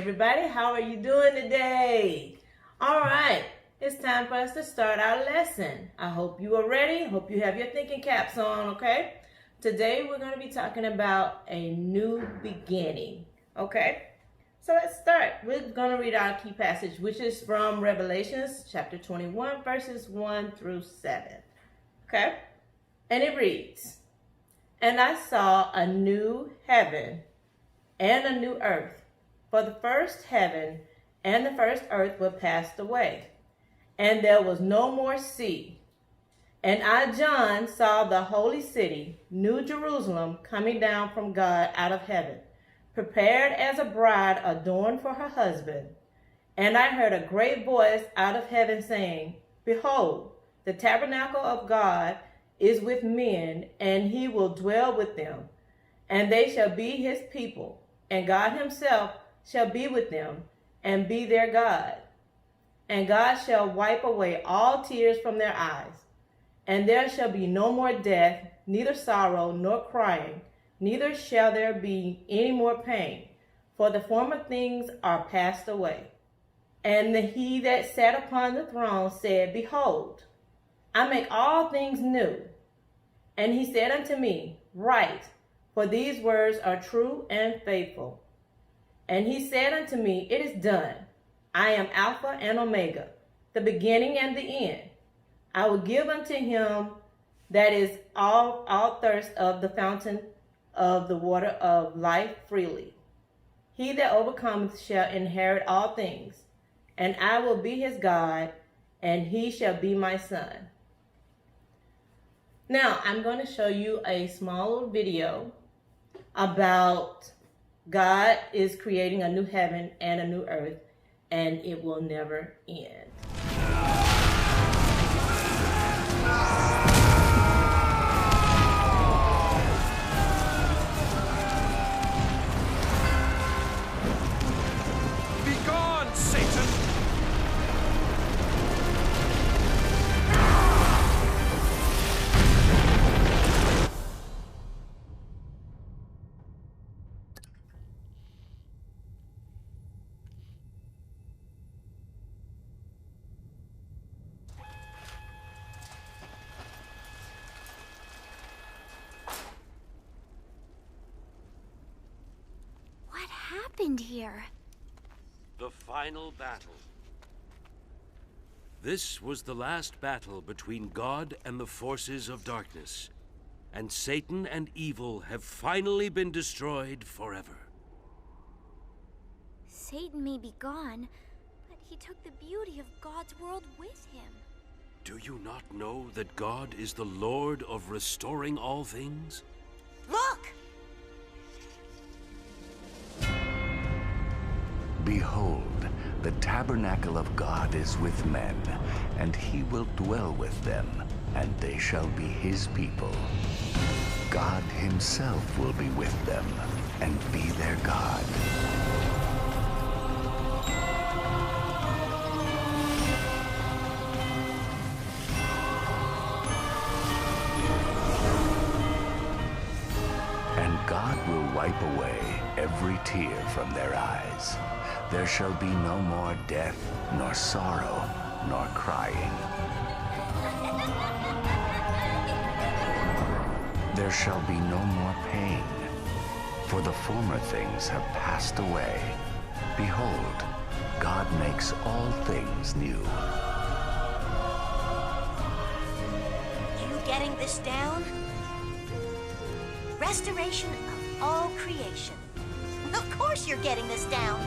everybody. How are you doing today? All right, it's time for us to start our lesson. I hope you are ready. Hope you have your thinking caps on, okay? Today we're going to be talking about a new beginning, okay? So let's start. We're going to read our key passage, which is from Revelations chapter 21, verses 1 through 7, okay? And it reads, "And I saw a new heaven and a new earth, for the first heaven and the first earth were passed away, and there was no more sea. And I, John, saw the holy city, New Jerusalem, coming down from God out of heaven, prepared as a bride adorned for her husband. And I heard a great voice out of heaven saying, Behold, the tabernacle of God is with men, and he will dwell with them, and they shall be his people, and God himself shall be with them, and be their God. And God shall wipe away all tears from their eyes, and there shall be no more death, neither sorrow nor crying, neither shall there be any more pain, for the former things are passed away. And he that sat upon the throne said, Behold, I make all things new. And he said unto me, Write, for these words are true and faithful. And he said unto me, It is done. I am Alpha and Omega, the beginning and the end. I will give unto him that is all thirst of the fountain of the water of life freely. He that overcometh shall inherit all things, and I will be his God, and he shall be my son." Now, I'm going to show you a small little video about God is creating a new heaven and a new earth, and it will never end. Begone, Satan! What happened here? The final battle. This was the last battle between God and the forces of darkness, and Satan and evil have finally been destroyed forever. Satan may be gone, but he took the beauty of God's world with him. Do you not know that God is the Lord of restoring all things? Look! Behold, the tabernacle of God is with men, and he will dwell with them, and they shall be his people. God himself will be with them, and be their God. And God will wipe away every tear from their eyes. There shall be no more death, nor sorrow, nor crying. There shall be no more pain, for the former things have passed away. Behold, God makes all things new. You getting this down? Restoration of all creation. Of course you're getting this down.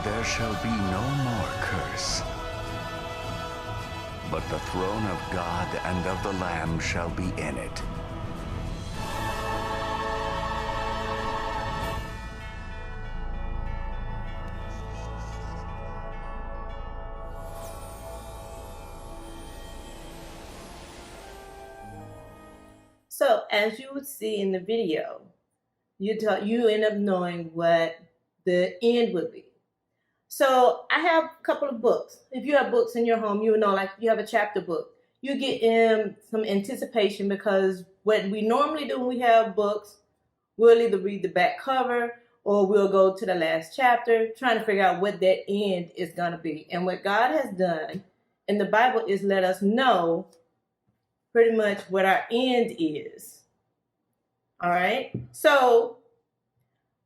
There shall be no more curse, but the throne of God and of the Lamb shall be in it. So as you would see in the video, you end up knowing what the end would be. So I have a couple of books. If you have books in your home, you know, like you have a chapter book. You get some anticipation, because what we normally do when we have books, we'll either read the back cover or we'll go to the last chapter trying to figure out what that end is going to be. And what God has done in the Bible is let us know pretty much what our end is. All right? So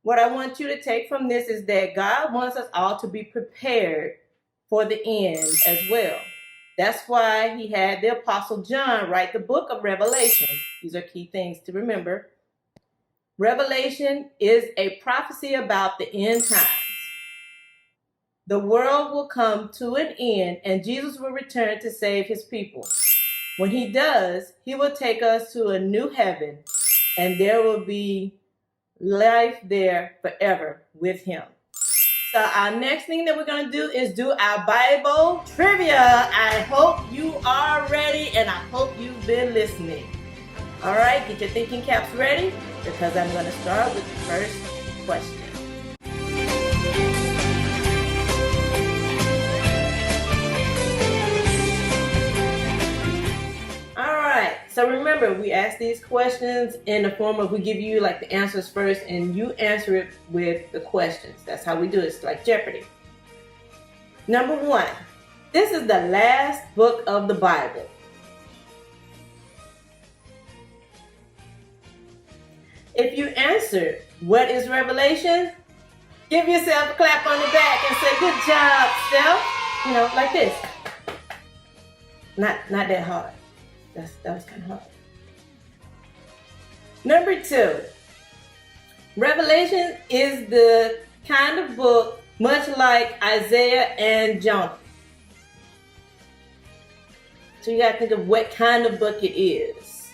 what I want you to take from this is that God wants us all to be prepared for the end as well. That's why he had the Apostle John write the book of Revelation. These are key things to remember. Revelation is a prophecy about the end times. The world will come to an end and Jesus will return to save his people. When he does, he will take us to a new heaven and there will be life there forever with him. So our next thing that we're going to do is do our Bible trivia. I hope you are ready and I hope you've been listening. All right, get your thinking caps ready because I'm going to start with the first question. So remember, we ask these questions in the form of we give you like the answers first and you answer it with the questions. That's how we do it. It's like Jeopardy. Number 1, this is the last book of the Bible. If you answered, what is Revelation? Give yourself a clap on the back and say, good job, Steph. You know, like this. Not that hard. That was kind of hard. Number 2, Revelation is the kind of book much like Isaiah and Jonah. So you got to think of what kind of book it is.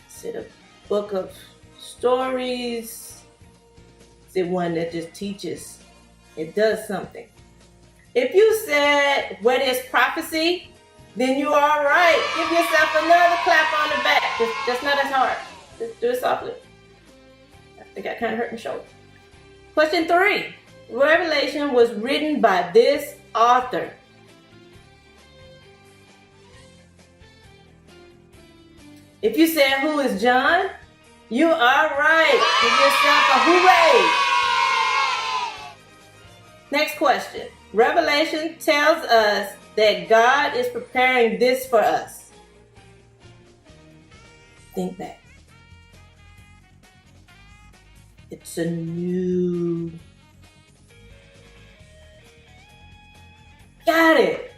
Is it a book of stories? Is it one that just teaches? It does something. If you said, what is prophecy? Then you are right. Give yourself another clap on the back. Just not as hard. Just do it softly. I think I kind of hurt my shoulder. Question 3. Revelation was written by this author. If you said, who is John? You are right. Give yourself a hooray. Next question. Revelation tells us that God is preparing this for us. Think back. It's a new... Got it.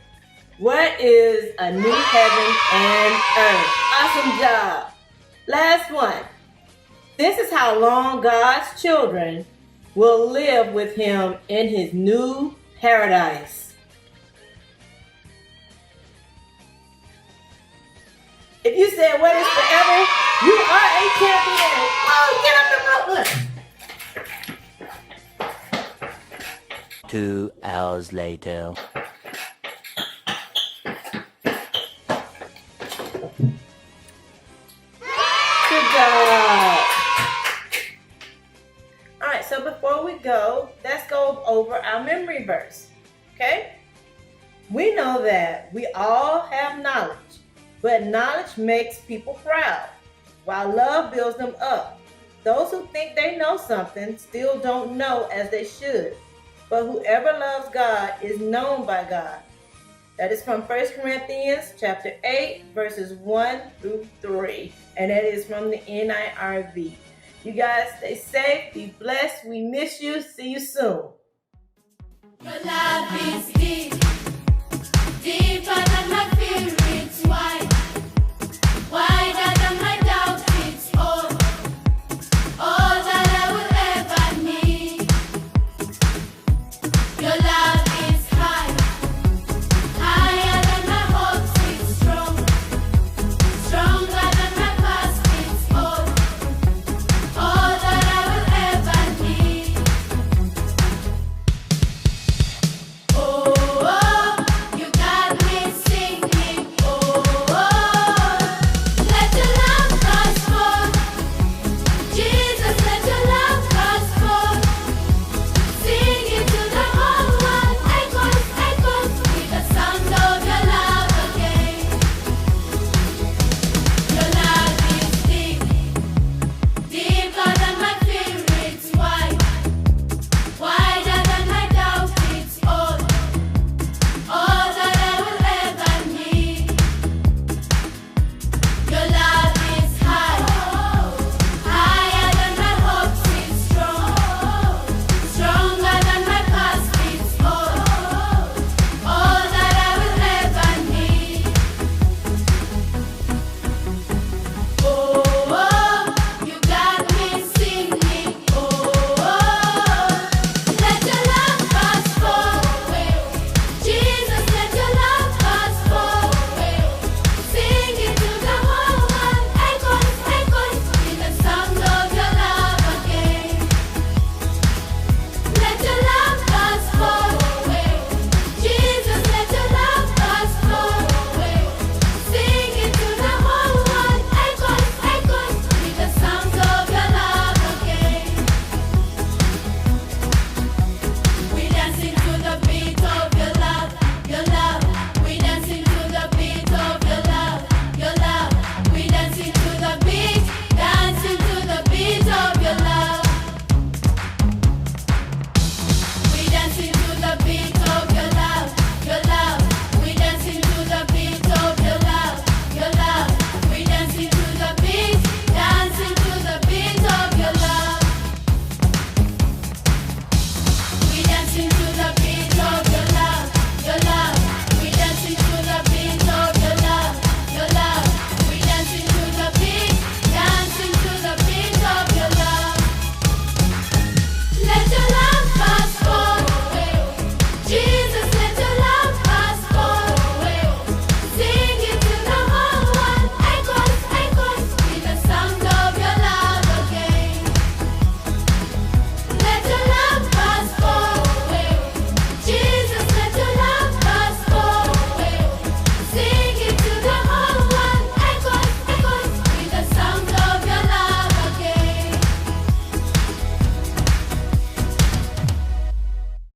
What is a new heaven and earth? Awesome job. Last one. This is how long God's children will live with him in his new paradise. If you said what is forever, you are a champion. Oh, get up the road. 2 hours later. Good job. All right, so before we go, let's go over our memory verse. Okay? We know that we all have knowledge. But knowledge makes people proud, while love builds them up. Those who think they know something still don't know as they should. But whoever loves God is known by God. That is from 1 Corinthians chapter 8, verses 1 through 3. And that is from the NIRV. You guys stay safe, be blessed. We miss you. See you soon. Your love is deep.